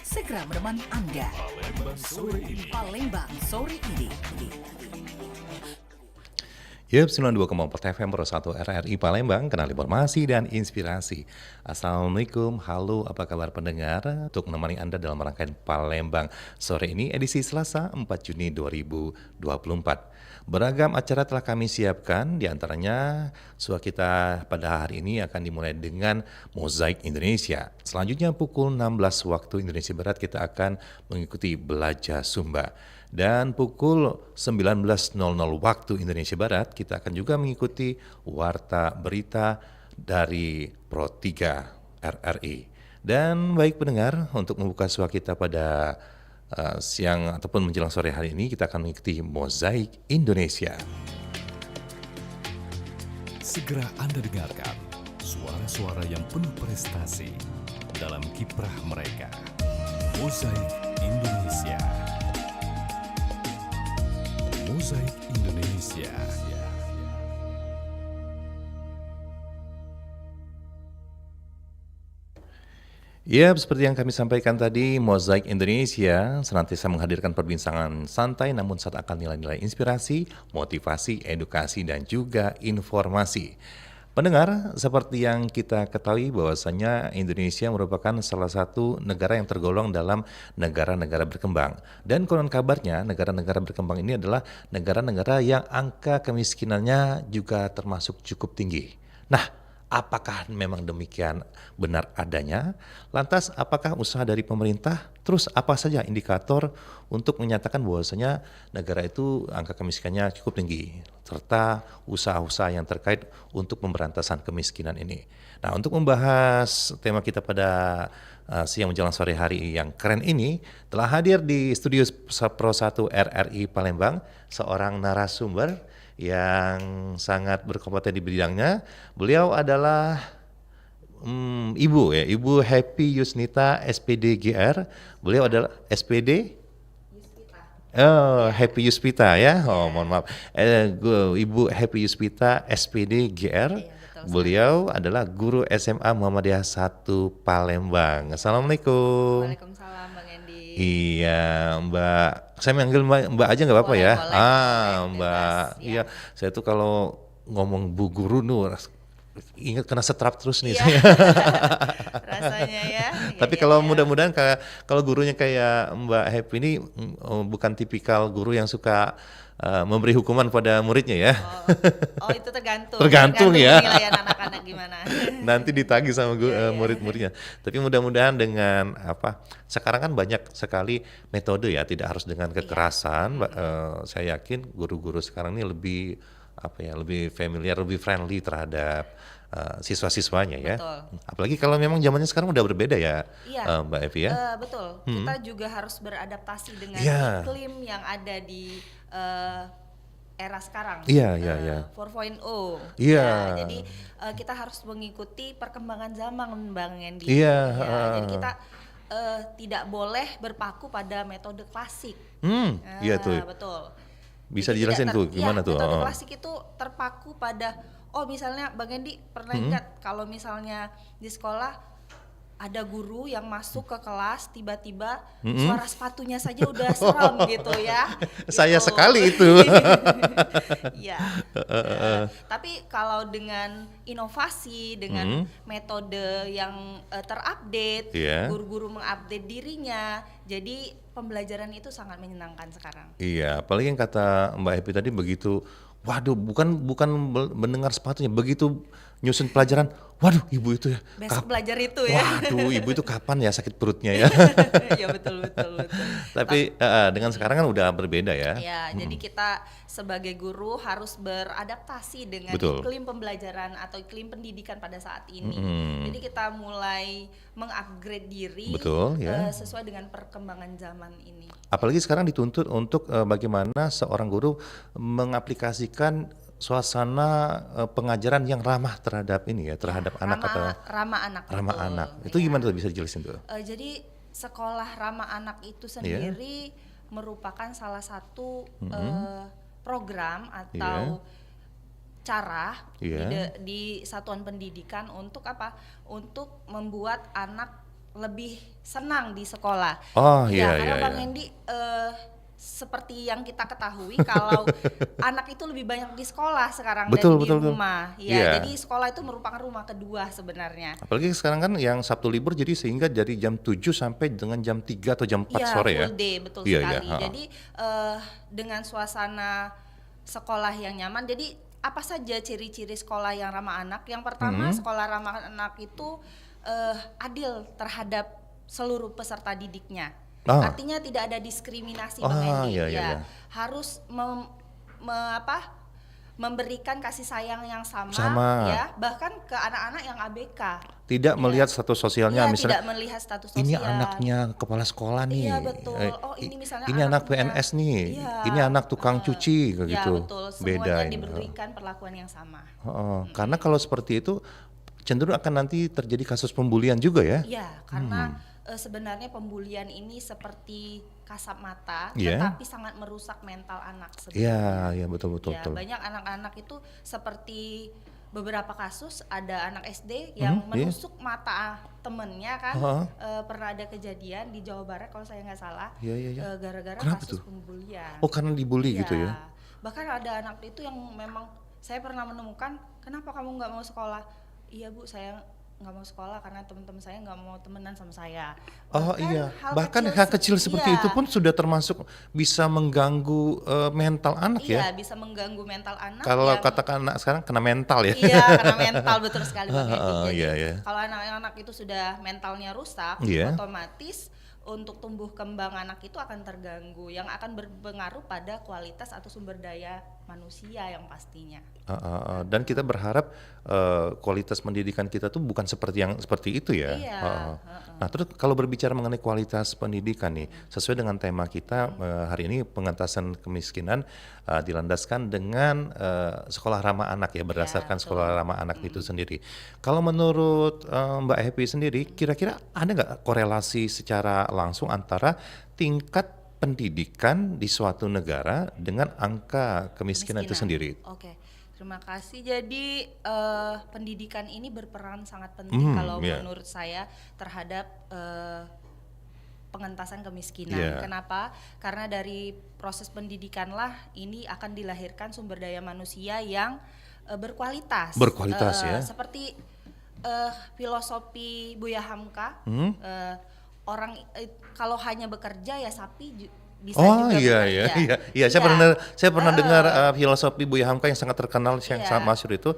segera menemani Anda. Palembang sore ini. Yup, 92,4 FM Pro 1 RRI Palembang, kenal informasi dan inspirasi. Assalamualaikum, halo, apa kabar pendengar? Untuk menemani Anda dalam rangkaian Palembang sore ini, edisi Selasa 4 Juni 2024. Beragam acara telah kami siapkan, diantaranya suara kita pada hari ini akan dimulai dengan Mozaik Indonesia. Selanjutnya pukul 16 waktu Indonesia Barat kita akan mengikuti Belajar Sumba. Dan pukul 19.00 waktu Indonesia Barat kita akan juga mengikuti Warta Berita dari Pro 3 RRI. Dan baik pendengar, untuk membuka suara kita pada siang ataupun menjelang sore hari ini kita akan mengikuti Mozaik Indonesia. Segera Anda dengarkan suara-suara yang penuh prestasi dalam kiprah mereka. Mozaik Indonesia. Mozaik Indonesia. Ya, seperti yang kami sampaikan tadi, Mozaik Indonesia senantiasa menghadirkan perbincangan santai namun syarat akan nilai-nilai inspirasi, motivasi, edukasi, dan juga informasi. Pendengar, seperti yang kita ketahui bahwasanya Indonesia merupakan salah satu negara yang tergolong dalam negara-negara berkembang. Dan konon kabarnya negara-negara berkembang ini adalah negara-negara yang angka kemiskinannya juga termasuk cukup tinggi. Nah, apakah memang demikian benar adanya? Lantas apakah usaha dari pemerintah? Terus apa saja indikator untuk menyatakan bahwasanya negara itu angka kemiskinannya cukup tinggi? Serta usaha-usaha yang terkait untuk pemberantasan kemiskinan ini. Nah, untuk membahas tema kita pada siang menjelang sore hari yang keren ini, telah hadir di studio Pro 1 RRI Palembang seorang narasumber yang sangat berkompeten di bidangnya. Beliau adalah Ibu Happy Yusnita SPD GR. Beliau adalah SPD Happy Yuspita ya. Mohon maaf. Ibu Happy Yuspita SPD GR. Iya, betul. Beliau adalah guru SMA Muhammadiyah 1 Palembang. Assalamualaikum. Waalaikumsalam Bang Endi. Iya, Mbak. Saya manggil Mbak aja nggak apa-apa Boleh, ya? boleh, Mbak. bebas, Iya, saya tuh kalau ngomong Bu Guru nuh ingat kena setrap terus nih Iya. saya. Rasanya ya. Tapi Iya, kalau iya. mudah-mudahan kalau gurunya kayak Mbak Happy ini bukan tipikal guru yang suka memberi hukuman pada muridnya ya. Oh, itu tergantung. Tergantung ya. Penilaian anak-anak gimana. Nanti ditagih sama Iya. murid-muridnya. Tapi mudah-mudahan dengan sekarang kan banyak sekali metode ya, tidak harus dengan kekerasan. Saya yakin guru-guru sekarang ini lebih lebih familiar, lebih friendly terhadap siswa-siswanya ya. Betul. Apalagi kalau memang zamannya sekarang udah berbeda ya, Iya. Mbak Evi ya. Betul. Kita juga harus beradaptasi dengan Iya. iklim yang ada di era sekarang. Iya. 4.0. Iya. Ya, jadi kita harus mengikuti perkembangan zaman Bang Endi. Iya, Ya, jadi kita tidak boleh berpaku pada metode klasik. Iya tuh. Betul. Bisa Jadi dijelasin tidak tuh gimana tuh? Metode klasik itu terpaku pada misalnya Bang Endi pernah ingat kalau misalnya di sekolah ada guru yang masuk ke kelas tiba-tiba suara sepatunya saja udah seram gitu ya. Saya Gitu. sekali itu. Iya. Tapi kalau dengan inovasi, dengan metode yang terupdate, Iya. guru-guru mengupdate dirinya, jadi pembelajaran itu sangat menyenangkan sekarang. Iya, apalagi yang kata Mbak Happy tadi begitu, waduh, bukan mendengar sepatunya, begitu nyusun pelajaran, waduh, ibu itu ya, Besok belajar itu ya. waduh, ibu itu kapan ya sakit perutnya ya? Iya betul. Tapi dengan sekarang kan udah berbeda ya. Ya, jadi kita sebagai guru harus beradaptasi dengan Betul. iklim pembelajaran atau iklim pendidikan pada saat ini. Jadi kita mulai mengupgrade diri Betul, ya. sesuai dengan perkembangan zaman ini. Apalagi sekarang dituntut untuk bagaimana seorang guru mengaplikasikan suasana pengajaran yang ramah terhadap ini ya, terhadap anak atau ramah anak. ramah betul. anak. Itu Ya. gimana tuh, bisa dijelasin tuh? Jadi sekolah ramah anak itu sendiri merupakan salah satu program atau cara Iya. di satuan pendidikan untuk apa? Untuk membuat anak lebih senang di sekolah. Oh, Ya, iya, karena iya, Bang iya. Hendy seperti yang kita ketahui kalau anak itu lebih banyak di sekolah sekarang Betul, dan di betul, betul. rumah. Ya, Iya. jadi sekolah itu merupakan rumah kedua sebenarnya. Apalagi sekarang kan yang Sabtu libur jadi sehingga dari jam 7 sampai dengan jam 3 atau jam 4 Iya, sore ya. full day, betul Iya, sekali. iya, heeh. Jadi dengan suasana sekolah yang nyaman, jadi apa saja ciri-ciri sekolah yang ramah anak? Yang pertama, sekolah ramah anak itu adil terhadap seluruh peserta didiknya. Ah. Artinya tidak ada diskriminasi, Ah, Bang Hendy. iya, iya, iya. Harus memberikan kasih sayang yang sama, Sama. ya, bahkan ke anak-anak yang ABK. Tidak melihat status sosialnya Iya, misalnya tidak melihat status sosial. ini anaknya kepala sekolah nih. Iya, betul. Oh, ini misalnya ini anak anaknya. PNS nih. Iya. Ini anak tukang cuci kayak Ya, gitu. betul. Beda Semuanya ini. diberikan perlakuan yang sama. Heeh. Karena kalau seperti itu cenderung akan nanti terjadi kasus pembulian juga ya. Iya, karena sebenarnya pembulian ini seperti kasat mata, Iya. tetapi sangat merusak mental anak Iya, sebenarnya. iya betul betul Ya, betul. banyak anak-anak itu seperti beberapa kasus ada anak SD yang Iya. menusuk mata temennya kan. Heeh. Pernah ada kejadian di Jawa Barat kalau saya nggak salah. Iya, iya, iya. Gara-gara Kenapa kasus tuh? pembulian. Oh, karena dibully gitu ya. Iya. Bahkan ada anak itu yang memang saya pernah menemukan, kenapa kamu nggak mau sekolah? Iya Bu, saya nggak mau sekolah karena teman-teman saya nggak mau temenan sama saya. Oh iya, bahkan hal kecil seperti iya, itu pun sudah termasuk bisa mengganggu mental anak iya, ya. bisa mengganggu mental anak. Kalau yang- katakan anak sekarang kena mental ya. Iya, karena mental betul sekali Bang Edi. Oh, Jadi iya, iya. kalau anak-anak itu sudah mentalnya rusak, Iya. otomatis untuk tumbuh kembang anak itu akan terganggu, yang akan berpengaruh pada kualitas atau sumber daya manusia yang pastinya. Dan kita berharap kualitas pendidikan kita tuh bukan seperti yang seperti itu ya. Iya, Nah, terus kalau berbicara mengenai kualitas pendidikan nih, sesuai dengan tema kita hari ini pengentasan kemiskinan dilandaskan dengan sekolah ramah anak ya, berdasarkan betul. sekolah ramah anak itu sendiri. Kalau menurut Mbak Happy sendiri, kira-kira ada nggak korelasi secara langsung antara tingkat pendidikan di suatu negara dengan angka kemiskinan itu sendiri? Oke, terima kasih. Jadi pendidikan ini berperan sangat penting kalau iya. menurut saya terhadap pengentasan kemiskinan. Iya. Kenapa? Karena dari proses pendidikanlah ini akan dilahirkan sumber daya manusia yang berkualitas. Berkualitas, ya. Seperti filosofi Buya Hamka, orang kalau hanya bekerja ya sapi bisa Oh juga iya bekerja. iya iya saya pernah dengar filosofi Buya Hamka yang sangat terkenal yang Iya. sangat masyhur itu,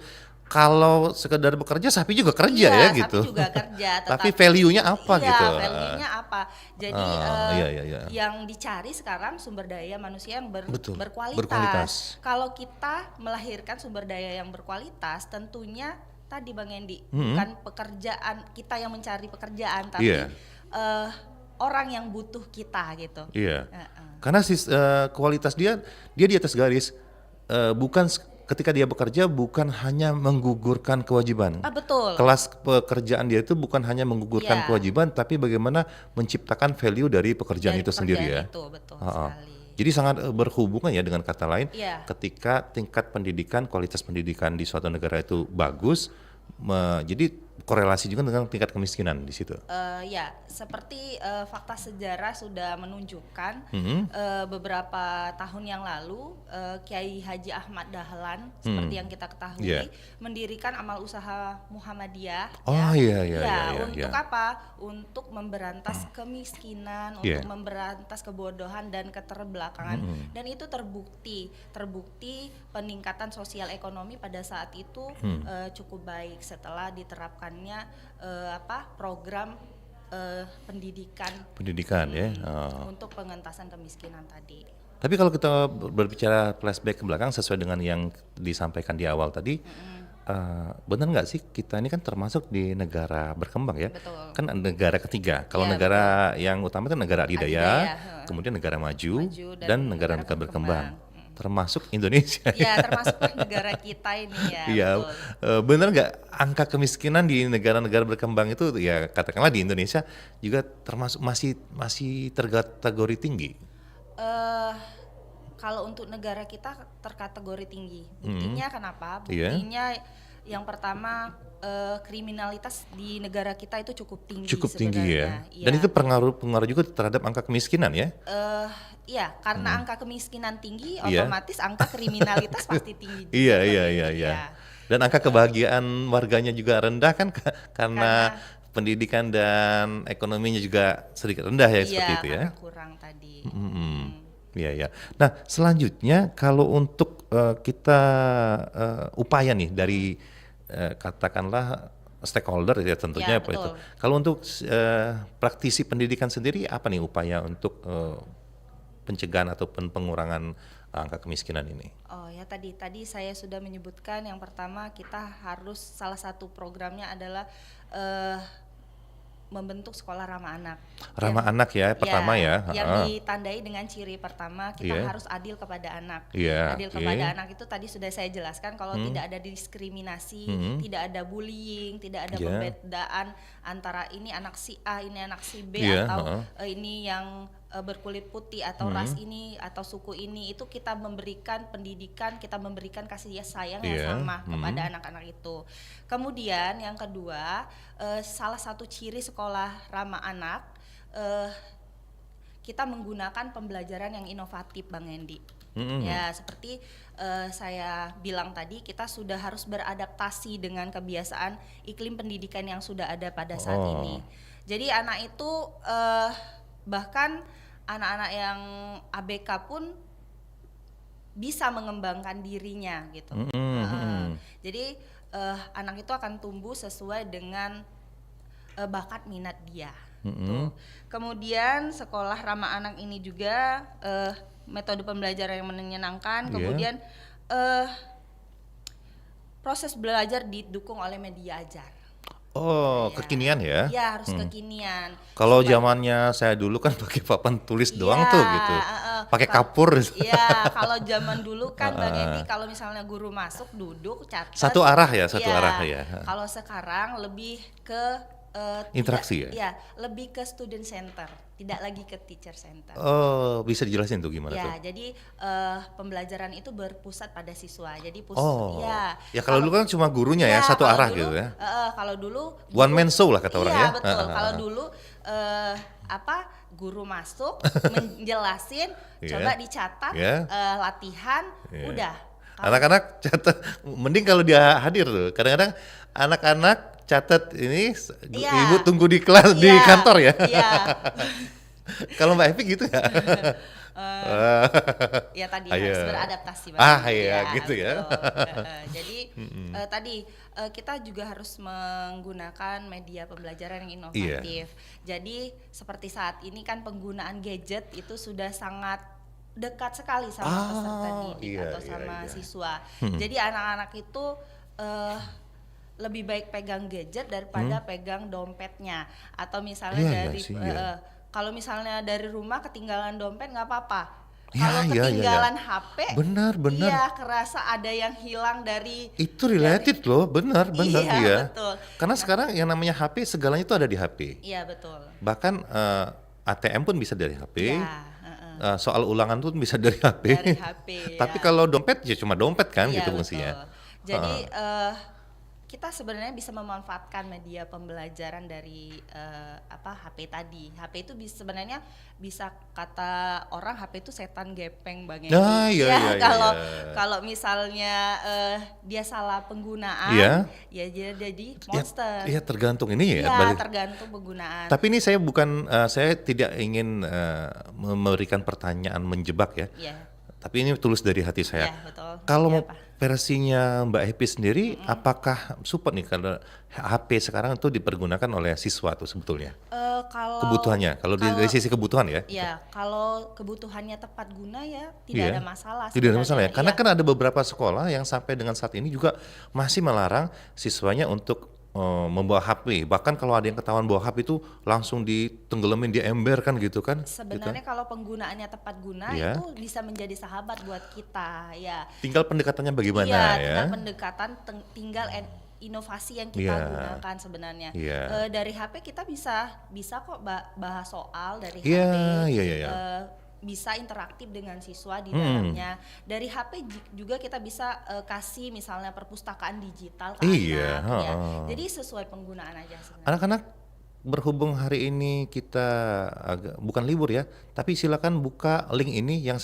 kalau sekedar bekerja sapi juga kerja ya Iya, gitu. sapi juga kerja. Tapi value-nya apa iya, gitu? value-nya apa? Jadi Iya, iya, iya. yang dicari sekarang sumber daya manusia yang Betul, berkualitas. berkualitas. Kalau kita melahirkan sumber daya yang berkualitas, tentunya tadi Bang Endi, Hmm. bukan pekerjaan kita yang mencari pekerjaan, tapi Iya. orang yang butuh kita gitu. Iya. Heeh. Karena kualitas dia di atas garis, bukan ketika dia bekerja bukan hanya menggugurkan kewajiban. Betul. Kelas pekerjaan dia itu bukan hanya menggugurkan Iya. kewajiban, tapi bagaimana menciptakan value dari pekerjaan Dari itu sendiri ya. pekerjaan itu, betul Ha-ha. sekali. Jadi sangat berhubungan ya, dengan kata lain, Iya. ketika tingkat pendidikan, kualitas pendidikan di suatu negara itu bagus, jadi korelasi juga dengan tingkat kemiskinan di situ. Ya, seperti fakta sejarah sudah menunjukkan Mhm. beberapa tahun yang lalu Kiai Haji Ahmad Dahlan seperti yang kita ketahui Iya. mendirikan amal usaha Muhammadiyah. Oh, iya, iya, Ya, iya, iya, untuk iya. apa? Untuk memberantas kemiskinan, Iya. untuk memberantas kebodohan dan keterbelakangan. Dan itu terbukti peningkatan sosial ekonomi pada saat itu cukup baik setelah diterapkannya program pendidikan Ya. untuk pengentasan kemiskinan tadi. Tapi kalau kita berbicara flashback ke belakang sesuai dengan yang disampaikan di awal tadi, benar nggak sih kita ini kan termasuk di negara berkembang ya? Betul. Kan negara ketiga. Kalau Iya, negara yang utama itu negara Adidaya, adidaya, kemudian negara maju, dan dan negara negara berkembang. berkembang. Termasuk Indonesia. Ya, termasuk negara kita ini ya. Iya, Betul. benar nggak angka kemiskinan di negara-negara berkembang itu ya katakanlah di Indonesia juga termasuk masih terkategori tinggi. Kalau untuk negara kita terkategori tinggi. Buktinya kenapa? Iya. Buktinya yang pertama kriminalitas di negara kita itu cukup tinggi Cukup tinggi ya. sebenarnya. Dan Iya. itu pengaruh juga terhadap angka kemiskinan ya. Iya, karena angka kemiskinan tinggi, Iya. otomatis angka kriminalitas pasti tinggi juga. Iya, Bang iya, Hendy. iya, iya. Iya. Dan angka kebahagiaan warganya juga rendah kan karena pendidikan dan ekonominya juga sedikit rendah ya, seperti itu ya. Karena kurang tadi. Iya, ya. Nah, selanjutnya kalau untuk kita upaya nih dari katakanlah stakeholder ya tentunya Ya, apa itu. betul. Kalau untuk praktisi pendidikan sendiri apa nih upaya untuk pencegahan ataupun pengurangan angka kemiskinan ini? Oh ya, tadi saya sudah menyebutkan yang pertama kita harus salah satu programnya adalah membentuk sekolah ramah anak. Ramah anak ya pertama ya. Yang Heeh. ditandai dengan ciri pertama kita Iya. harus adil kepada anak. Iya, Adil oke. kepada anak itu tadi sudah saya jelaskan kalau tidak ada diskriminasi, tidak ada bullying, tidak ada Iya. pembedaan antara ini anak si A, ini anak si B Iya, atau ini yang berkulit putih atau ras ini atau suku ini, itu kita memberikan pendidikan, kita memberikan kasih sayang yang Iya, sama kepada anak-anak itu. Kemudian yang kedua, salah satu ciri sekolah ramah anak, kita menggunakan pembelajaran yang inovatif, Bang Hendy. Ya, seperti saya bilang tadi, kita sudah harus beradaptasi dengan kebiasaan iklim pendidikan yang sudah ada pada saat ini. Jadi anak itu bahkan anak-anak yang ABK pun bisa mengembangkan dirinya gitu. Jadi anak itu akan tumbuh sesuai dengan bakat minat dia. Tuh. Kemudian sekolah ramah anak ini juga metode pembelajaran yang menyenangkan. Iya. Kemudian proses belajar didukung oleh media ajar. Oh, kekinian ya? Iya, harus kekinian. Kalau zamannya saya dulu kan pakai papan tulis doang Iya, tuh gitu. Pakai kapur. Iya, kalau zaman dulu kan Bang Hendy kalau misalnya guru masuk duduk catat. Satu arah ya, satu Iya. arah ya. Kalau sekarang lebih ke Interaksi tidak, ya? lebih ke student center, tidak lagi ke teacher center. Oh, bisa dijelasin tuh gimana Ya, tuh? jadi pembelajaran itu berpusat pada siswa. Jadi Oh, ya. ya kalau dulu kan cuma gurunya ya, satu kalau arah dulu, gitu ya. Kalau dulu One man show lah kata orang iya, ya. betul. Kalau dulu guru masuk menjelasin, Iya. coba dicatat, Iya. latihan, Iya. udah. Anak-anak catat, mending kalau dia hadir tuh. Kadang-kadang anak-anak catat ini, Iya. ibu tunggu di kelas di Iya, kantor ya. Iya. Kalau Mbak Evi gitu ya. Ya tadi Ayo. harus beradaptasi. Bang. Ah, iya, gitu ya. Betul. Jadi tadi kita juga harus menggunakan media pembelajaran yang inovatif. Jadi seperti saat ini kan penggunaan gadget itu sudah sangat dekat sekali sama peserta didik iya, atau iya, sama iya. siswa. Jadi anak-anak itu lebih baik pegang gadget daripada pegang dompetnya, atau misalnya Iya, iya dari sih, iya. kalau misalnya dari rumah ketinggalan dompet nggak apa-apa. Ya, Kalau iya, iya, ketinggalan iya. HP, Benar, benar. iya kerasa ada yang hilang dari. Itu related loh, benar, benar Iya, iya. betul. Karena sekarang yang namanya HP segalanya itu ada di HP. Iya betul. Bahkan ATM pun bisa dari HP. Iya, Soal ulangan pun bisa dari HP. dari HP. Tapi ya. kalau dompet ya cuma dompet kan Iya, gitu betul. fungsinya. Jadi kita sebenarnya bisa memanfaatkan media pembelajaran dari HP tadi. HP itu sebenarnya bisa kata orang HP itu setan gepeng Bang Hendy. Ah, iya, Ya, iya, iya, kalau iya. kalau misalnya dia salah penggunaan, Iya. ya jadi Ya, monster. iya tergantung ini ya. Iya, balik. tergantung penggunaan. Tapi ini saya bukan, saya tidak ingin memberikan pertanyaan menjebak ya. Iya. Tapi ini tulus dari hati saya. Iya, betul. Kalau Iya, Pak. versinya Mbak Happy sendiri, apakah support nih kalau HP sekarang itu dipergunakan oleh siswa tuh sebetulnya? Kalau Kebutuhannya, kalau dari sisi kebutuhan ya? Ya, kalau kebutuhannya tepat guna ya tidak Iya. ada masalah. Tidak ada masalah ya? sebenarnya. Karena Iya. kan ada beberapa sekolah yang sampai dengan saat ini juga masih melarang siswanya untuk membawa HP. Bahkan kalau ada yang ketahuan bawa HP itu langsung ditenggelamin di ember kan gitu kan? Sebenarnya Gitu. kalau penggunaannya tepat guna Iya. itu bisa menjadi sahabat buat kita, ya. Tinggal pendekatannya bagaimana Iya, ya? tinggal pendekatan, tinggal inovasi yang kita Iya. gunakan sebenarnya. Iya. Dari HP kita bisa kok bahas soal dari Iya, HP. iya, iya, iya. bisa interaktif dengan siswa di dalamnya. Dari HP juga kita bisa kasih misalnya perpustakaan digital ke Iya, anak ya. heeh. Jadi sesuai penggunaan aja sebenarnya. Anak-anak, berhubung hari ini kita bukan libur ya, tapi silakan buka link ini yang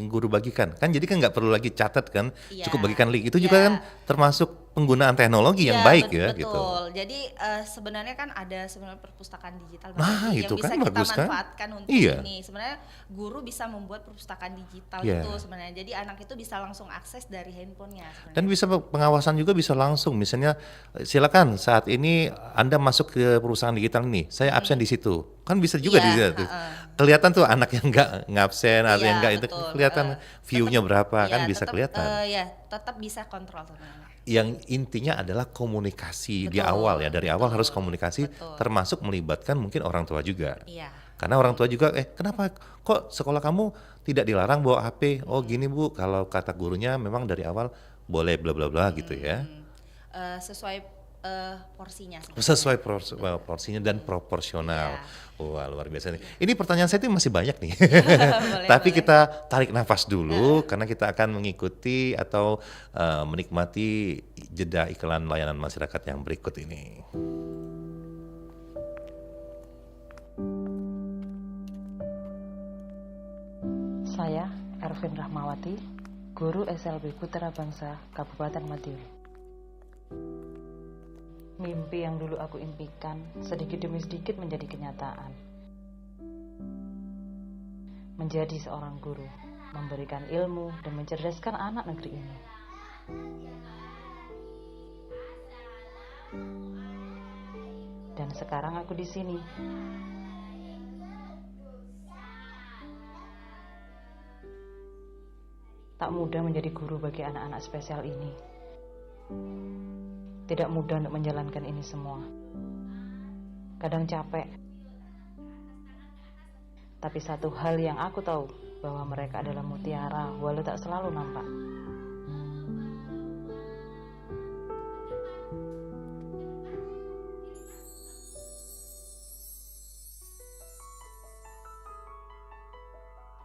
guru bagikan. Kan jadi kan nggak perlu lagi catat kan, Iya, cukup bagikan link. Itu juga iya. kan termasuk penggunaan teknologi yang Iya, baik ya betul. gitu. Jadi sebenarnya kan ada sebenarnya perpustakaan digital Nah, yang itu bisa kan kita bagus kan? manfaatkan untuk Iya. ini. Sebenarnya guru bisa membuat perpustakaan digital Iya. itu sebenarnya. Jadi anak itu bisa langsung akses dari handphonenya sebenarnya. Dan bisa pengawasan juga bisa langsung. Misalnya silakan saat ini Anda masuk ke perusahaan digital ini, saya absen di situ. Kan bisa juga Iya, di situ. heeh. Kelihatan tuh anak yang nggak ngabsen atau Iya, yang nggak itu betul. kelihatan view-nya berapa Iya, kan bisa tetap, kelihatan. ya, tetap bisa kontrol sebenarnya. Yang intinya adalah komunikasi di Betul, awal ya. Dari awal betul, harus komunikasi betul. termasuk melibatkan mungkin orang tua juga. Iya. Karena orang tua juga, kenapa kok sekolah kamu tidak dilarang bawa HP? Oh gini Bu, kalau kata gurunya memang dari awal boleh bla bla bla gitu ya. Sesuai porsinya sebenarnya. Sesuai porsinya dan proporsional. Wah luar biasa nih. Ini pertanyaan saya tuh masih banyak nih. Boleh, Tapi boleh. kita tarik nafas dulu karena kita akan mengikuti atau menikmati jeda iklan layanan masyarakat yang berikut ini. Saya, Ervin Rahmawati, Guru SLB Putra Bangsa, Kabupaten Madiun. Mimpi yang dulu aku impikan, sedikit demi sedikit menjadi kenyataan. Menjadi seorang guru, memberikan ilmu dan mencerdaskan anak negeri ini. Dan sekarang aku di sini. Tak mudah menjadi guru bagi anak-anak spesial ini. Tidak mudah untuk menjalankan ini semua. Kadang capek. Tapi satu hal yang aku tahu, bahwa mereka adalah mutiara walau tak selalu nampak.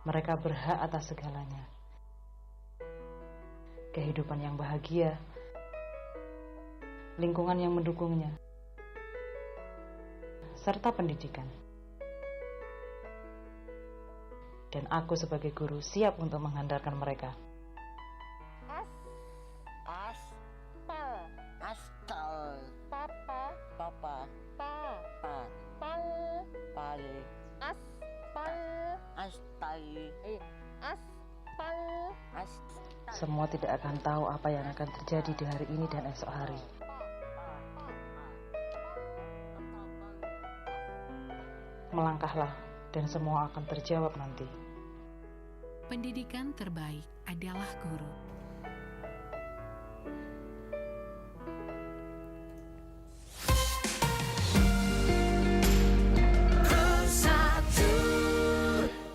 Mereka berhak atas segalanya. Kehidupan yang bahagia, lingkungan yang mendukungnya, serta pendidikan. Dan aku sebagai guru siap untuk menghantarkan mereka. Askal, papa, pale, astai, Semua tidak akan tahu apa yang akan terjadi di hari ini dan esok hari. Melangkahlah dan semua akan terjawab nanti. Pendidikan terbaik adalah guru.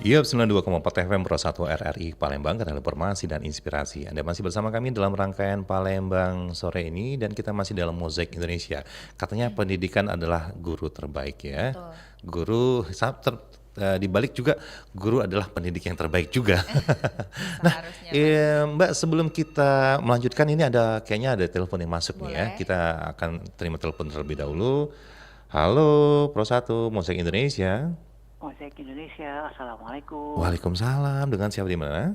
Yup, 92,4 FM Pro 1 RRI Palembang, kanal informasi dan inspirasi. Anda masih bersama kami dalam rangkaian Palembang sore ini dan kita masih dalam Mozaik Indonesia. Katanya pendidikan adalah guru terbaik ya. Betul. Guru di balik juga guru adalah pendidik yang terbaik juga. Nah, Seharusnya, Mbak sebelum kita melanjutkan ini kayaknya ada telepon yang masuk nih ya. Boleh. Kita akan terima telepon terlebih dahulu. Halo Pro 1 Mozaik Indonesia. Mozaik Indonesia, assalamualaikum. Waalaikumsalam. Dengan siapa di mana?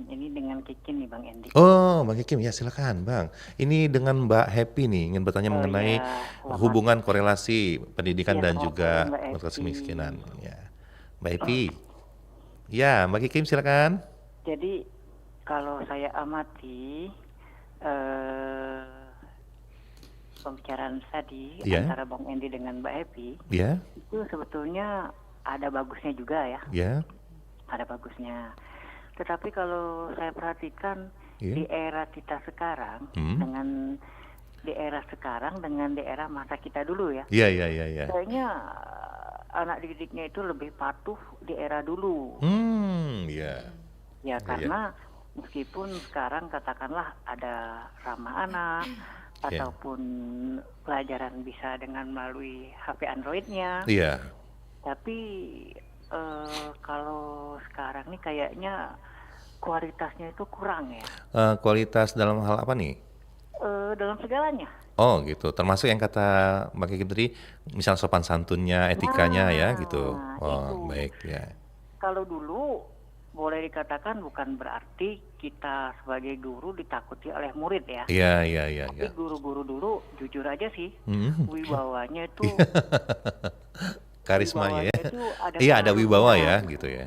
Ini dengan Kikin nih Bang Endi. Oh, Bang Kikim, ya silakan Bang. Ini dengan Mbak Happy nih, ingin bertanya mengenai iya, selamat. hubungan korelasi pendidikan Iya, dan selamat juga sore, Mbak menurut Happy. kemiskinan. Ya, Mbak Happy. Ya, Mbak Kikim silakan. Jadi kalau saya amati pembicaraan tadi Iya. antara Bang Endi dengan Mbak Happy, Ya, itu sebetulnya ada bagusnya juga ya, ya, ada bagusnya. Tetapi kalau saya perhatikan Iya. di era kita sekarang dengan di era sekarang dengan di era masa kita dulu ya, ya, ya, ya, ya. kayaknya anak didiknya itu lebih patuh di era dulu. Ya, Ya karena meskipun sekarang katakanlah ada ramah anak Iya. ataupun pelajaran bisa dengan melalui HP Android-nya, iya, tapi kalau sekarang sekarang nih kayaknya kualitasnya itu kurang ya. Kualitas dalam hal apa nih? Dalam segalanya. Oh gitu, termasuk yang kata Mbak Kiki tadi, misal sopan santunnya, etikanya ya gitu. Oh Itu. baik ya. Kalau dulu boleh dikatakan bukan berarti kita sebagai guru ditakuti oleh murid ya. Iya iya iya. Tapi Ya. guru-guru dulu jujur aja sih, Hmm. wibawanya itu Karismanya ya. wibawanya itu ada Iya ada wibawa pengaruhnya. ya gitu ya.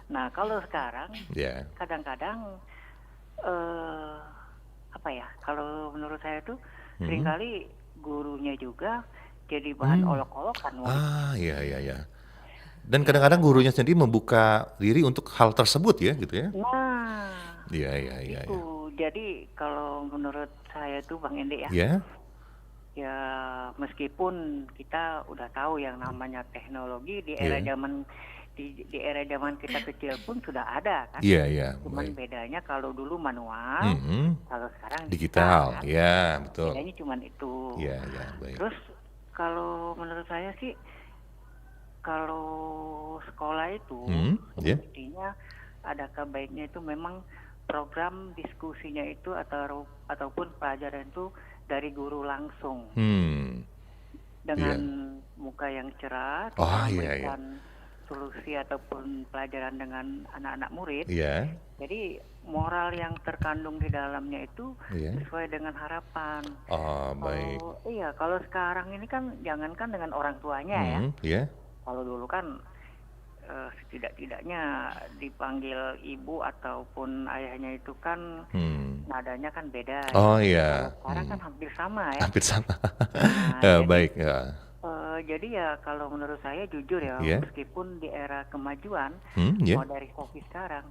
Nah kalau sekarang Ya. kadang-kadang apa ya? Kalau menurut saya tuh seringkali gurunya juga jadi bahan olok-olokan. Ah iya iya iya. Dan kadang-kadang gurunya sendiri membuka diri untuk hal tersebut ya gitu ya. Nah Iya iya iya. itu jadi kalau menurut saya tuh Bang Ende ya, Ya. ya meskipun kita udah tahu yang namanya teknologi di era Iya. zaman di era zaman kita kecil pun sudah ada kan. Iya iya. Cuman Baik. bedanya kalau dulu manual, Mhm. kalau sekarang Digital. kan. Ya betul. Bedanya cuman itu. Iya iya baik. Terus kalau menurut saya sih kalau sekolah itu Ya. mestinya adakah baiknya itu memang program diskusinya itu ataupun pelajaran itu dari guru langsung dengan muka yang cerah, kita Oh, iya, memberikan solusi ataupun pelajaran dengan anak-anak murid. Iya. Jadi moral yang terkandung di dalamnya itu Iya. sesuai dengan harapan. Oh baik. Iya, kalau sekarang ini kan jangankan dengan orang tuanya ya. Ya. Kalau dulu kan setidak-tidaknya dipanggil ibu ataupun ayahnya itu kan nadanya kan beda. Oh ya. iya. Kalau sekarang kan hampir sama ya. Hampir sama. Nah, Ya, jadi, baik ya. jadi ya kalau menurut saya jujur ya, Iya. meskipun di era kemajuan Ya. modernisasi sekarang,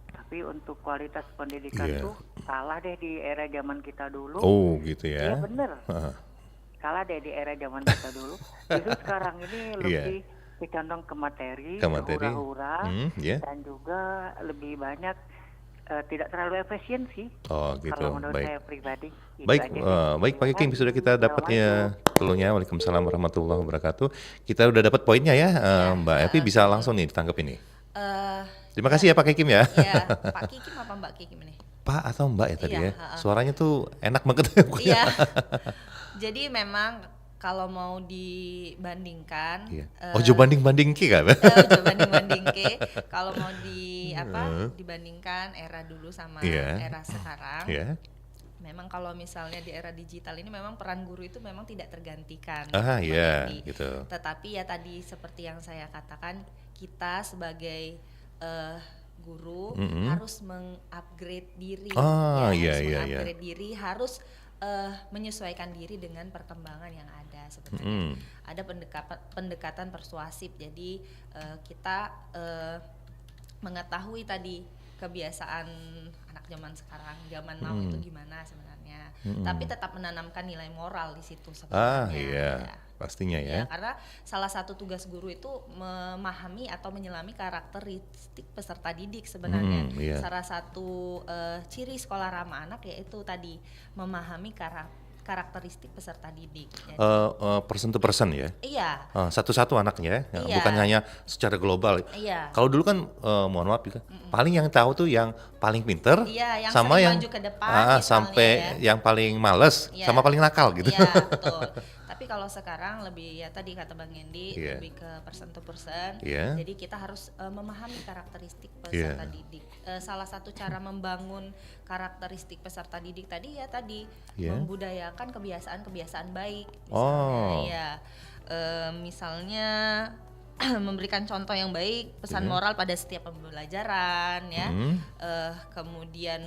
tapi untuk kualitas pendidikan Iya. tuh kalah deh di era zaman kita dulu. Oh gitu Iya ya. bener. Heeh. Kalah deh di era zaman kita dulu. Justru sekarang ini Iya. lebih condong ke materi, Ke materi. hura-hura, Ya. dan juga lebih banyak tidak terlalu efisiensi. Oh gitu. Kalau menurut Baik. saya pribadi. Itu Baik, aja deh. baik Pak Kiking, sudah kita dapatnya keluhnya. Waalaikumsalam warahmatullahi wabarakatuh. Kita udah dapat poinnya ya, Mbak Evi bisa langsung nih ditangkap ini. Terima kasih ya Pak Kikim ya. Ya, Pak Kikim apa Mbak Kikim nih? Pak atau Mbak ya tadi Iya, ya. Suaranya tuh enak banget pokoknya. Iya. Jadi memang kalau mau dibandingkan, Iya. Ojo banding-banding ki kan? ojo banding-bandingke, kalau mau dibandingkan era dulu sama Iya. era sekarang, Ya. memang kalau misalnya di era digital ini memang peran guru itu memang tidak tergantikan. Ah Mbak iya, Edi. gitu. Tetapi ya tadi seperti yang saya katakan, kita sebagai guru harus mengupgrade diri, Ah, harus iya, iya, iya. mengupgrade diri, harus menyesuaikan diri dengan perkembangan yang ada sebenarnya. Ada pendekatan persuasif, jadi kita mengetahui tadi kebiasaan anak zaman sekarang, zaman now itu gimana sebenarnya, tapi tetap menanamkan nilai moral di situ Ah sebenarnya. iya, Ya. pastinya ya. Ya, karena salah satu tugas guru itu memahami atau menyelami karakteristik peserta didik sebenarnya. Iya. Salah satu ciri sekolah ramah anak yaitu tadi memahami karakteristik peserta didik. Jadi, Person to person ya. iya, Satu-satu anaknya ya, Iya. bukan hanya secara global. iya. Kalau dulu kan mohon maaf juga, paling yang tahu tuh yang paling pinter, Iya, yang sama sering yang maju ke depan misalnya sampai ya. yang paling males, Iya. sama paling nakal gitu. Iya, betul. Tapi kalau sekarang lebih ya tadi kata Bang Yendi, Iya. lebih ke person to person. Iya. Jadi kita harus memahami karakteristik Iya. peserta didik. Salah satu cara membangun karakteristik peserta didik tadi ya tadi Iya. membudayakan kebiasaan-kebiasaan baik. Oh. Ya, misalnya memberikan contoh yang baik, pesan Iya. moral pada setiap pembelajaran ya. Mm. Kemudian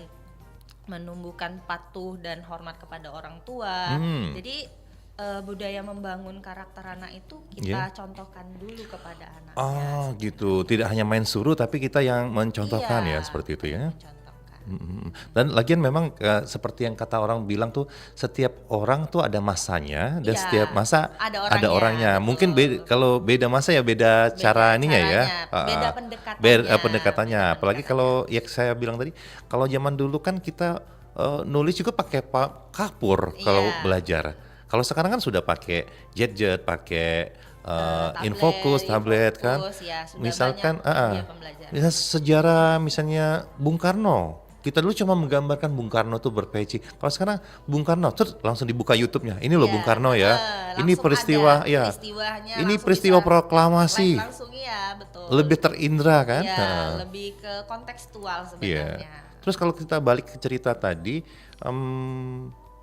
menumbuhkan patuh dan hormat kepada orang tua. Jadi budaya membangun karakter anak itu kita contohkan dulu kepada anak. Oh gitu, tidak hanya main suruh tapi kita yang mencontohkan ya seperti itu ya. Mencontohkan. Dan lagian memang seperti yang kata orang bilang tuh, setiap orang tuh ada masanya dan Iya, setiap masa ada ada orangnya. betul. Mungkin kalau beda masa ya beda cara ininya ya. caranya, beda pendekatannya. Pendekatannya. Beda Apalagi kalau ya saya bilang tadi, kalau zaman dulu kan kita nulis juga pakai kapur kalau Iya. belajar. Kalau sekarang kan sudah pakai jet, pakai Infokus, tablet kan. Infokus, ya, sudah Misalkan banyak media pembelajaran. ya, sejarah misalnya Bung Karno. Kita dulu cuma menggambarkan Bung Karno tuh berpeci. Kalau sekarang Bung Karno terus langsung dibuka YouTube-nya. Ini loh Ya, Bung Karno ya. Ini langsung peristiwa ada ya. peristiwanya, Ini langsung peristiwa bisa proklamasi. langsung ya, betul. Lebih terindra kan? Ya, Heeh. lebih ke kontekstual Iya. sebenarnya. Terus kalau kita balik ke cerita tadi,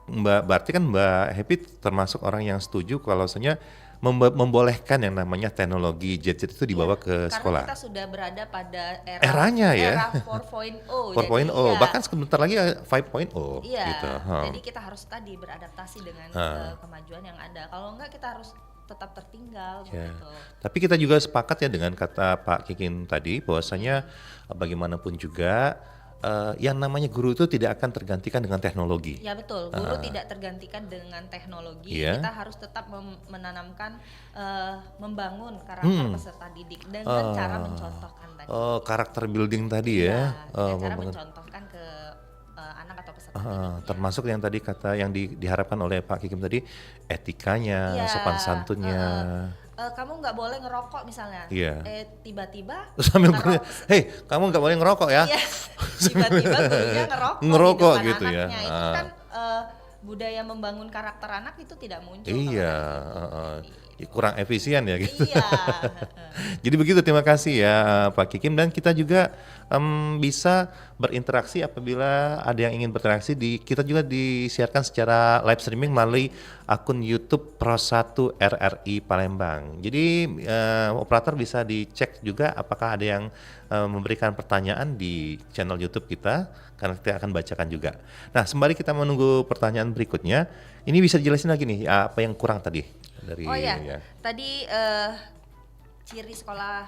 berarti kan Mbak Happy termasuk orang yang setuju kalau misalnya membolehkan yang namanya teknologi gadget itu dibawa ke sekolah. Karena kita sudah berada pada Eranya ya. era 4.0. 4.0, Jadi, ya, bahkan sebentar lagi 5.0 iya, gitu. jadi kita harus tadi beradaptasi dengan kemajuan yang ada. Kalau enggak kita harus tetap tertinggal Ya. gitu. Tapi kita juga sepakat ya dengan kata Pak Kikin tadi bahwasanya bagaimanapun juga yang namanya guru itu tidak akan tergantikan dengan teknologi. Ya betul, guru tidak tergantikan dengan teknologi. Iya. Kita harus tetap menanamkan, membangun karakter peserta didik dengan cara mencontohkan tadi. Karakter building tadi ya. Dengan cara membangun- mencontohkan ke anak atau peserta didiknya. termasuk yang tadi kata yang diharapkan oleh Pak Kikim tadi, etikanya, Iya, sopan santunnya. Kamu nggak boleh ngerokok misalnya. Iya. Tiba-tiba Sambil ngerok- hei kamu nggak boleh ngerokok ya. Iya, tiba-tiba gurunya ngerokok, Ngerokok di depan gitu ya. anaknya. Itu kan budaya membangun karakter anak itu tidak muncul. Iya, kalau kayak gitu. kurang efisien ya gitu. Iya. Jadi begitu, terima kasih ya Pak Kikim, dan kita juga bisa berinteraksi apabila ada yang ingin berinteraksi kita juga disiarkan secara live streaming melalui akun YouTube Pro1 RRI Palembang. Jadi operator bisa dicek juga apakah ada yang memberikan pertanyaan di channel YouTube kita, karena kita akan bacakan juga. Nah, sembari kita menunggu pertanyaan berikutnya, ini bisa dijelasin lagi nih apa yang kurang tadi dari Oh ya, ya. tadi ciri sekolah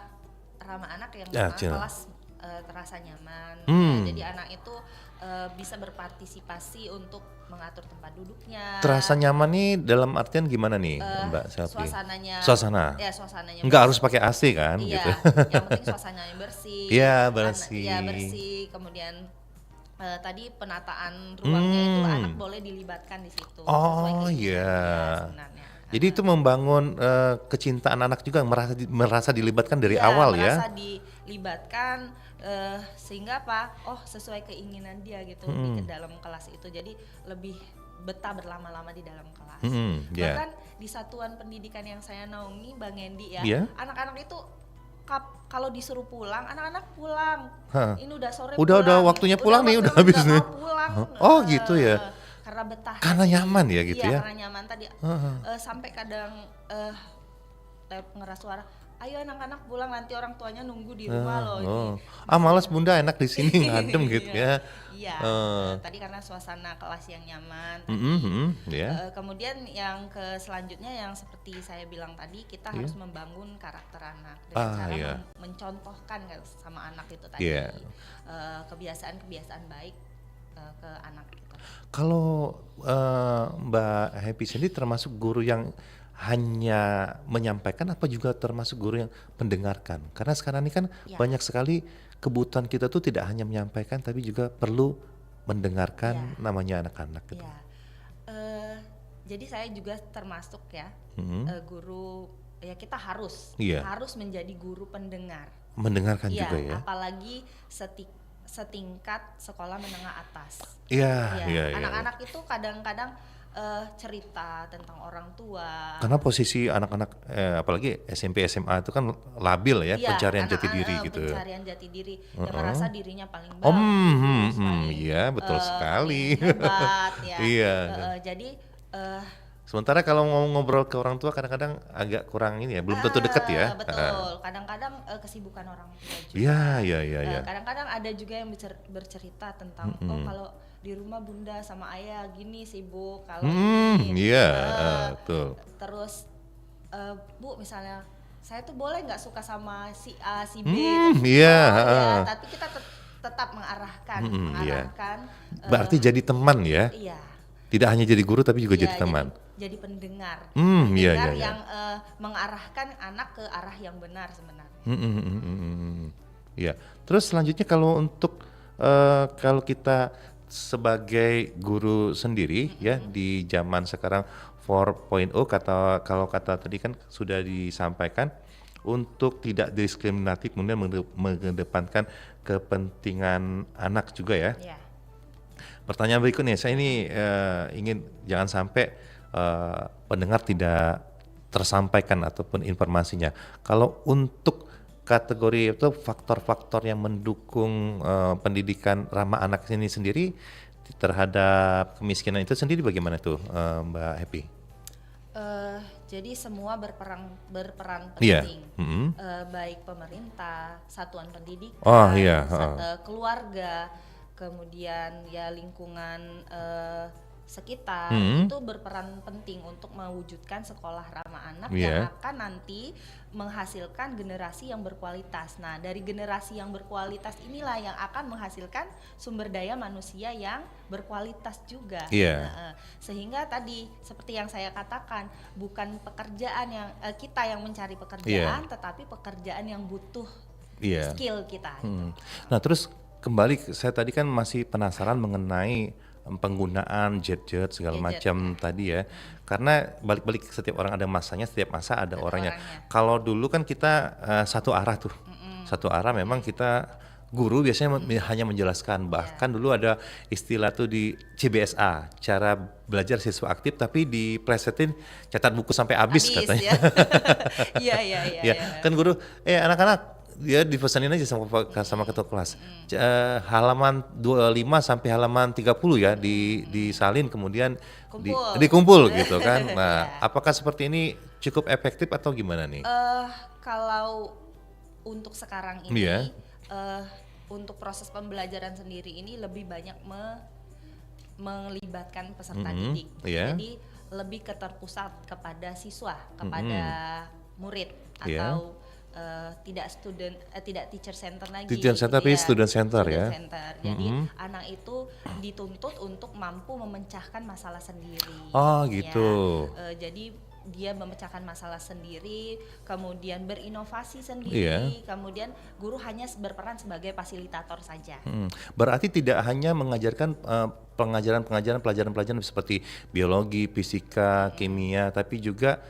ramah anak yang Ya, pertama ciri. kelas terasa nyaman. Jadi anak itu bisa berpartisipasi untuk mengatur tempat duduknya. Terasa nyaman nih dalam artian gimana nih Mbak Selvi? Suasana. Ya, suasananya. Nggak harus bersih. pakai AC kan Iya, gitu. yang penting suasananya bersih. Iya, bersih. Iya, bersih. Kemudian tadi penataan ruangnya itu anak boleh dilibatkan di situ. Oh, sesuai keinginan iya. dia sebenarnya. Jadi itu membangun kecintaan anak juga, merasa dilibatkan dari Iya, awal ya. merasa dilibatkan sehingga apa? Oh, sesuai keinginan dia gitu di dalam kelas itu. Jadi lebih betah berlama-lama di dalam kelas. Iya. Bahkan di satuan pendidikan yang saya naungi, Bang Endi ya, Iya. anak-anak itu kalau disuruh pulang, anak-anak pulang. Hah. Ini udah sore Udah pulang. waktunya pulang nih, udah habis nih. mau pulang. Oh, gitu ya. Karena betah. Karena nyaman ya gitu Iya, ya. karena nyaman tadi. Sampai kadang ngeras suara, ayo anak-anak pulang, nanti orang tuanya nunggu di rumah loh. Ini. Malas bunda, enak di sini ngadem gitu ya. Iya. Tadi karena suasana kelas yang nyaman. Ya. Kemudian yang selanjutnya yang seperti saya bilang tadi, kita harus membangun karakter anak dengan cara iya. mencontohkan sama anak itu tadi Iya. kebiasaan-kebiasaan baik ke anak gitu. Kalau Mbak Happy sendiri termasuk guru yang hanya menyampaikan apa juga termasuk guru yang mendengarkan? Karena sekarang ini kan Ya. banyak sekali kebutuhan kita tuh tidak hanya menyampaikan tapi juga perlu mendengarkan namanya anak-anak gitu. Iya. Jadi saya juga termasuk ya guru, ya kita harus Iya. menjadi guru pendengar. Mendengarkan Iya, juga ya. apalagi setingkat sekolah menengah atas. Iya, Ya, iya. anak-anak itu kadang-kadang cerita tentang orang tua. Karena posisi anak-anak apalagi SMP SMA itu kan labil ya, Iya, pencarian jati anak-anak diri gitu. Pencarian jati diri, yang merasa dirinya paling bagus. paling, Iya betul sekali. paling hebat ya. Iya. Jadi Sementara kalau mau ngobrol ke orang tua kadang-kadang agak kurang ini ya, belum tentu dekat ya. Betul. Kadang-kadang kesibukan orang tua juga. Iya. Kadang-kadang ada juga yang bercerita tentang oh kalau di rumah bunda sama ayah gini sibuk, kalau ini. Iya, betul. Terus Bu misalnya saya tuh boleh nggak suka sama si A si B. Iya, ya, tapi kita tetap mengarahkan. Iya. Berarti jadi teman ya. Iya. Tidak hanya jadi guru tapi juga Iya, jadi teman. Jadi pendengar. Iya, Pendengar iya. yang mengarahkan anak ke arah yang benar sebenarnya. Iya. Terus selanjutnya kalau untuk kalau kita sebagai guru sendiri ya di zaman sekarang 4.0 kalau kata tadi kan sudah disampaikan untuk tidak diskriminatif, kemudian mengedepankan kepentingan anak juga ya. Ya. Pertanyaan berikutnya, saya ini ingin jangan sampai pendengar tidak tersampaikan ataupun informasinya. Kalau untuk kategori itu faktor-faktor yang mendukung pendidikan ramah anak ini sendiri terhadap kemiskinan itu sendiri bagaimana tuh Mbak Happy? Jadi semua berperan Iya. penting, baik pemerintah, satuan pendidikan, Oh iya. keluarga, kemudian ya lingkungan sekitar itu berperan penting untuk mewujudkan sekolah ramah anak yang akan nanti menghasilkan generasi yang berkualitas. Nah, dari generasi yang berkualitas inilah yang akan menghasilkan sumber daya manusia yang berkualitas juga. Sehingga tadi seperti yang saya katakan, bukan pekerjaan yang kita yang mencari pekerjaan, tetapi pekerjaan yang butuh skill kita. Nah, terus kembali saya tadi kan masih penasaran mengenai penggunaan jet segala macam tadi ya, karena balik-balik setiap orang ada masanya, setiap masa ada orangnya. Kalau dulu kan kita satu arah tuh, satu arah memang kita guru biasanya hanya menjelaskan, bahkan dulu ada istilah tuh di CBSA, cara belajar siswa aktif, tapi diplesetin catat buku sampai habis katanya. Kan guru, anak-anak dia dipesanin aja sama ketua kelas. Halaman 25 sampai halaman 30 ya disalin kemudian dikumpul gitu kan. Nah, apakah seperti ini cukup efektif atau gimana nih? Kalau untuk sekarang ini untuk proses pembelajaran sendiri ini lebih banyak melibatkan peserta didik. Jadi lebih terpusat kepada siswa, kepada murid atau tidak teacher center lagi. Teacher center tapi student center ya. Jadi anak itu dituntut untuk mampu memecahkan masalah sendiri. Oh gitu. Jadi dia memecahkan masalah sendiri, kemudian berinovasi sendiri, kemudian guru hanya berperan sebagai fasilitator saja. Berarti tidak hanya mengajarkan pelajaran-pelajaran seperti biologi, fisika, kimia, tapi juga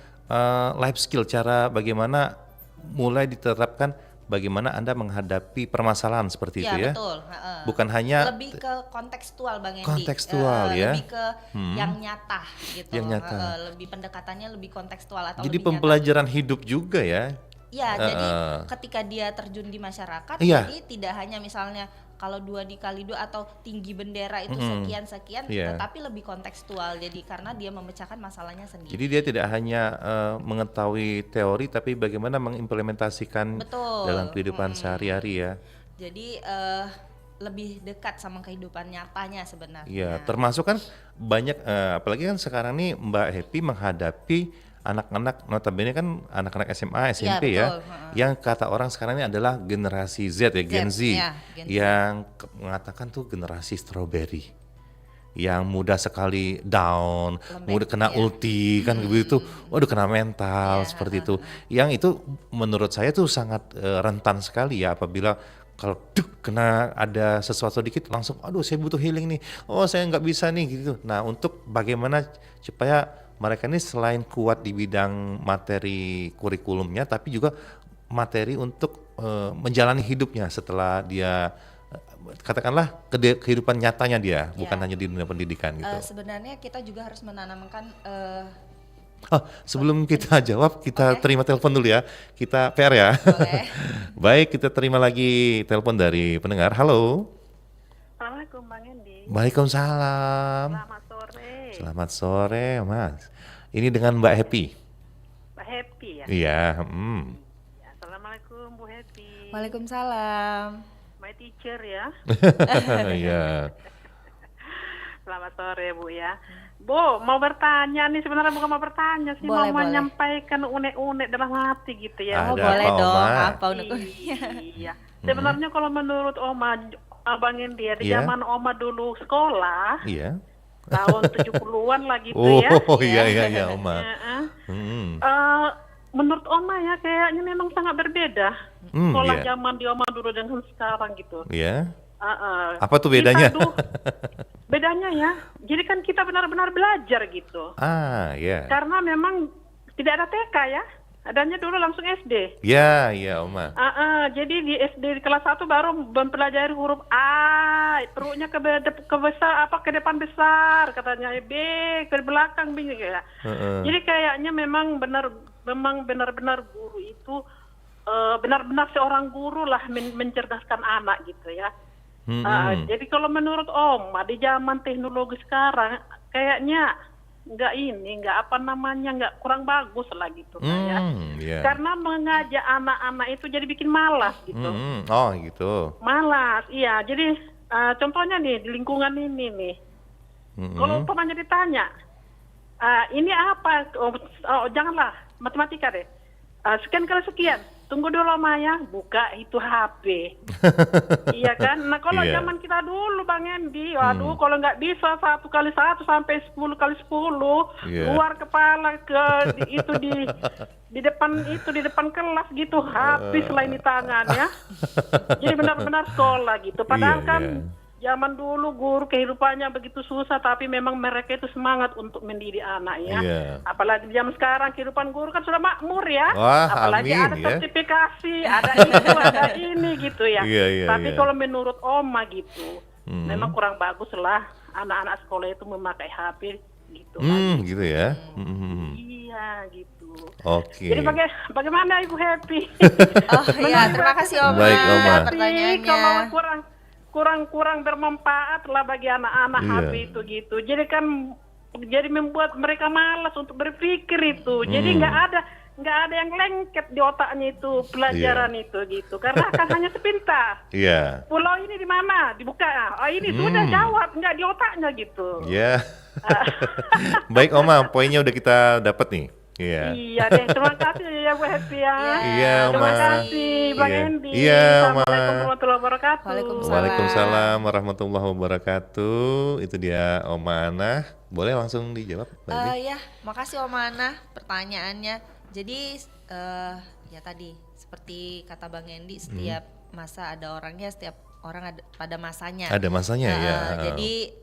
life skill, cara bagaimana mulai diterapkan bagaimana Anda menghadapi permasalahan seperti itu ya. Betul. Bukan hanya lebih ke kontekstual Bang Endi. Kontekstual ya. Lebih ke yang nyata gitu. Yang nyata. Lebih pendekatannya lebih kontekstual atau jadi lebih pembelajaran nyata. Hidup juga ya. Ya, jadi ketika dia terjun di masyarakat, jadi tidak hanya misalnya kalau 2 dikali 2 atau tinggi bendera itu sekian-sekian, tetapi lebih kontekstual. Jadi karena dia memecahkan masalahnya sendiri. Jadi dia tidak hanya mengetahui teori, tapi bagaimana mengimplementasikan dalam kehidupan sehari-hari ya. Jadi lebih dekat sama kehidupan nyatanya sebenarnya. Iya, termasuk kan banyak, apalagi kan sekarang nih Mbak Happy menghadapi anak-anak, notabene kan anak-anak SMA, SMP ya, yang kata orang sekarang ini adalah generasi Z ya, Gen Z, yang mengatakan tuh generasi strawberry, yang mudah sekali down, mudah kena ulti kan begitu, waduh kena mental seperti itu, yang itu menurut saya tuh sangat rentan sekali ya apabila kalau kena ada sesuatu dikit langsung, aduh saya butuh healing nih, oh saya nggak bisa nih gitu. Nah untuk bagaimana supaya mereka ini selain kuat di bidang materi kurikulumnya, tapi juga materi untuk menjalani hidupnya setelah dia katakanlah kehidupan nyatanya dia, bukan hanya di dunia pendidikan gitu. Sebenarnya kita juga harus menanamkan. Sebelum kita jawab, kita terima telepon dulu ya. Kita PR ya. Baik, kita terima lagi telepon dari pendengar. Halo. Assalamualaikum Bang Endi. Waalaikumsalam. Selamat sore. Selamat sore Mas. Ini dengan Mbak Happy. Mbak Happy ya? Iya. Assalamualaikum Bu Happy. Waalaikumsalam. My teacher ya. Iya. Selamat sore Bu ya. Bu, mau bertanya nih, sebenarnya bukan mau bertanya sih, boleh, mau menyampaikan unek-unek dalam hati gitu ya. Boleh dong, apa unek-uneknya? Iya. Sebenarnya kalau menurut Abang Endi ya, di zaman Oma dulu sekolah, tahun 70-an lah gitu ya. Oh iya Oma. Menurut Oma ya kayaknya memang sangat berbeda sekolah zaman di Oma dulu dengan sekarang gitu. Iya. Apa tuh bedanya? Bedanya ya, jadi kan kita benar-benar belajar gitu. Ya. Karena memang tidak ada TK ya, adanya dulu langsung SD. Ya, Oma. Jadi di SD di kelas 1 baru mempelajari huruf A, perutnya ke besar ke depan besar, katanya B ke belakang B ya. Jadi kayaknya memang benar-benar guru itu benar-benar seorang guru lah mencerdaskan anak gitu ya. Jadi kalau menurut Oma di zaman teknologi sekarang kayaknya nggak kurang bagus lah gitu ya. Karena mengajak anak-anak itu jadi bikin malas gitu. Oh gitu. Malas, iya. Jadi contohnya nih di lingkungan ini nih, kalau umpamanya ditanya, ini apa? Janganlah matematika deh. Sekian kali sekian. Tunggu dulu Maya, buka itu HP. Iya kan? Nah kalau zaman kita dulu Bang Endi, waduh kalau nggak bisa 1 kali 1 sampai 10 kali 10, luar kepala di depan kelas gitu, habis lah ini tangan ya. Jadi benar-benar sekolah gitu. Padahal kan zaman dulu guru kehidupannya begitu susah, tapi memang mereka itu semangat untuk mendidik anak ya. Apalagi zaman sekarang kehidupan guru kan sudah makmur ya. Apalagi ada sertifikasi, ada itu, ada ini gitu ya. Tapi kalau menurut Oma gitu, memang kurang bagus lah anak-anak sekolah itu memakai HP gitu. Gitu ya. Iya gitu. Oke. Jadi bagaimana Ibu Happy? Terima kasih Oma. Baik, Oma. Pertanyaannya. Kalau kurang bermanfaat lah bagi anak-anak HP itu gitu. Jadi kan membuat mereka malas untuk berpikir itu. Jadi nggak ada yang lengket di otaknya itu pelajaran itu gitu. Karena kan hanya sepintas. Pulau ini di mana? Dibuka. Ini sudah jawab, nggak di otaknya gitu. Baik Oma, poinnya udah kita dapat nih. Iya deh, terima kasih ya Bu Happy ya. Terima kasih Bang Endi. Assalamualaikum warahmatullahi wabarakatuh. Waalaikumsalam warahmatullahi wabarakatuh. Itu dia Oma Ana. Boleh langsung dijawab? Makasih Oma Ana pertanyaannya. Jadi ya tadi seperti kata Bang Endi, setiap masa ada orangnya, setiap orang ada pada masanya. Ada masanya ya. Jadi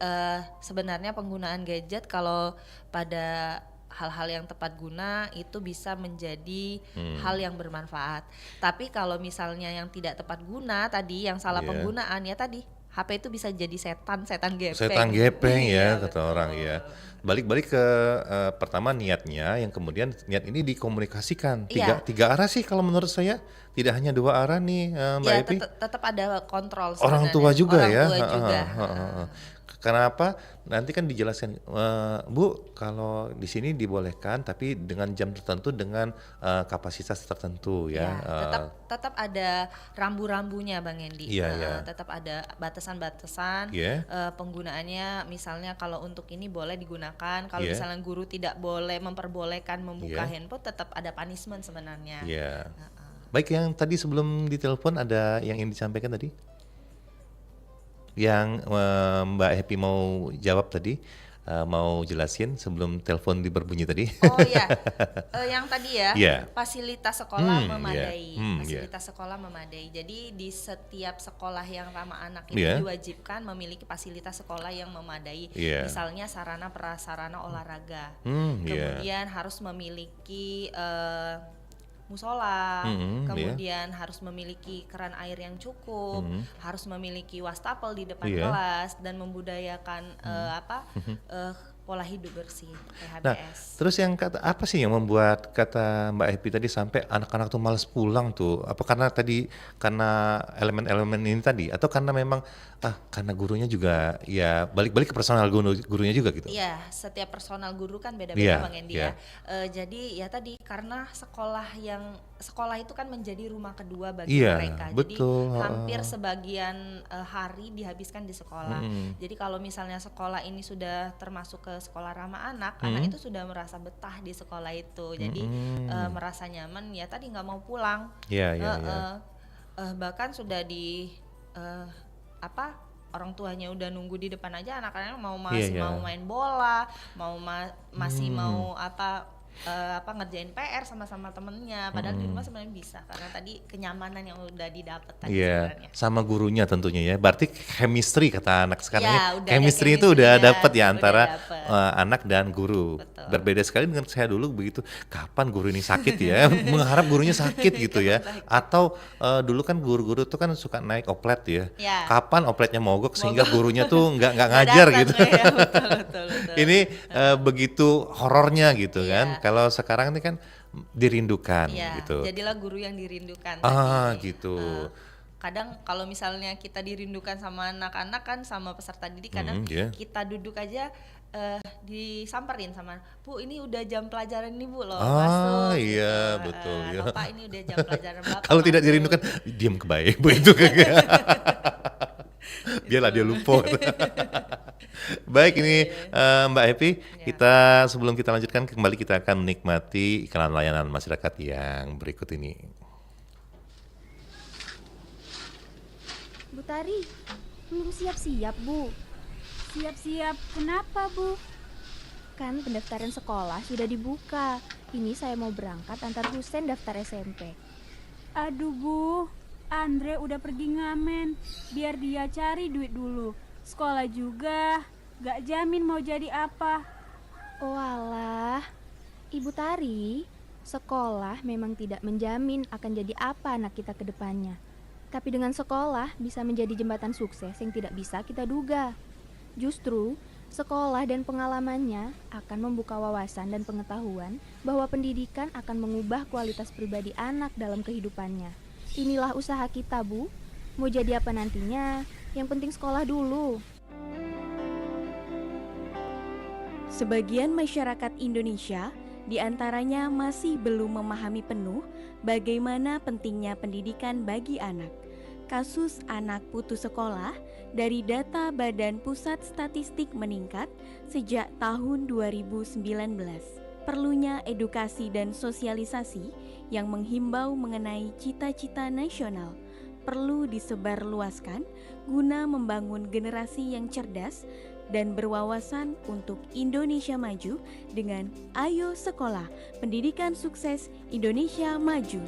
sebenarnya penggunaan gadget kalau pada hal-hal yang tepat guna itu bisa menjadi hal yang bermanfaat. Tapi kalau misalnya yang tidak tepat guna tadi, yang salah penggunaan ya tadi, HP itu bisa jadi setan gepeng. Setan gepeng ya kata orang ya. Balik ke pertama niatnya, yang kemudian niat ini dikomunikasikan tiga arah sih kalau menurut saya, tidak hanya 2 arah nih Mbak Epi. Tetap ada kontrol. Orang tua juga ya. Kenapa? Nanti kan dijelaskan, Bu, kalau di sini dibolehkan, tapi dengan jam tertentu, dengan kapasitas tertentu ya. Tetap ada rambu-rambunya Bang Endi. Tetap ada batasan-batasan penggunaannya. Misalnya kalau untuk ini boleh digunakan, kalau misalnya guru tidak boleh memperbolehkan membuka handphone, tetap ada punishment sebenarnya. Baik, yang tadi sebelum ditelepon ada yang ingin disampaikan tadi? Yang Mbak Happy mau jawab tadi, mau jelasin sebelum telepon berbunyi tadi? Yang tadi fasilitas sekolah memadai. Fasilitas sekolah memadai. Jadi di setiap sekolah yang ramah anak itu diwajibkan memiliki fasilitas sekolah yang memadai. Misalnya sarana prasarana olahraga. Kemudian harus memiliki musola, kemudian harus memiliki keran air yang cukup, harus memiliki wastafel di depan kelas, dan membudayakan pola hidup bersih, PHBS. Nah, terus yang apa sih yang membuat kata Mbak Happy tadi sampai anak-anak tuh malas pulang tuh? Apa karena elemen-elemen ini tadi, atau karena memang karena gurunya juga ya balik ke personal gurunya juga gitu? Iya, setiap personal guru kan beda-beda Bang Endi ya. Jadi ya tadi karena sekolah itu kan menjadi rumah kedua bagi mereka. Betul. Jadi hampir sebagian hari dihabiskan di sekolah. Jadi kalau misalnya sekolah ini sudah termasuk ke sekolah ramah anak, anak itu sudah merasa betah di sekolah itu. Jadi merasa nyaman ya tadi nggak mau pulang. Bahkan sudah orang tuanya udah nunggu di depan aja, anak-anaknya mau main bola, masih mau ngerjain PR sama-sama temennya, padahal di rumah sebenarnya bisa karena tadi kenyamanan yang udah didapat tadi Iya, sebenarnya. sama gurunya tentunya ya. Berarti chemistry kata anak sekarang Ya, ya. udah ada Chemistry itu udah chemistry-nya, dapet ya udah antara dapet. anak dan guru. Betul. Berbeda sekali dengan saya dulu begitu. Kapan guru ini sakit ya? Mengharap gurunya sakit gitu ya. Atau dulu kan guru-guru tuh kan suka naik oplet ya. Ya. Kapan opletnya mogok sehingga gurunya tuh nggak ngajar Datang, gitu. ya, betul. Ini begitu horornya gitu kan. Iya. Kalau sekarang ini kan dirindukan Iya, gitu. jadilah guru yang dirindukan tadi. Gitu. Kadang kalau misalnya kita dirindukan sama anak-anak kan sama peserta didik, kadang Iya. kita duduk aja disamperin sama, Bu ini udah jam pelajaran nih Bu loh, Ah, masuk iya, gitu. betul, ya. Atau Pak ini udah jam pelajaran Bapak. Kalau tidak masuk." dirindukan, diam kebaik begitu kayak. Biarlah dia lupa. Baik ini Mbak Happy, kita sebelum kita lanjutkan kembali kita akan menikmati iklan layanan masyarakat yang berikut ini. Bu Tari, belum siap-siap Bu. Siap-siap, kenapa Bu? Kan pendaftaran sekolah sudah dibuka. Ini saya mau berangkat antar Husen daftar SMP. Aduh Bu, Andre udah pergi ngamen. Biar dia cari duit dulu. Sekolah juga, gak jamin mau jadi apa. Oh alah, Ibu Tari, sekolah memang tidak menjamin akan jadi apa anak kita ke depannya. Tapi dengan sekolah bisa menjadi jembatan sukses yang tidak bisa kita duga. Justru, sekolah dan pengalamannya akan membuka wawasan dan pengetahuan bahwa pendidikan akan mengubah kualitas pribadi anak dalam kehidupannya. Inilah usaha kita, Bu. Mau jadi apa nantinya, yang penting sekolah dulu. Sebagian masyarakat Indonesia diantaranya masih belum memahami penuh bagaimana pentingnya pendidikan bagi anak. Kasus anak putus sekolah dari data Badan Pusat Statistik meningkat sejak tahun 2019. Perlunya edukasi dan sosialisasi yang menghimbau mengenai cita-cita nasional perlu disebarluaskan guna membangun generasi yang cerdas dan berwawasan untuk Indonesia maju dengan Ayo Sekolah, Pendidikan Sukses Indonesia Maju.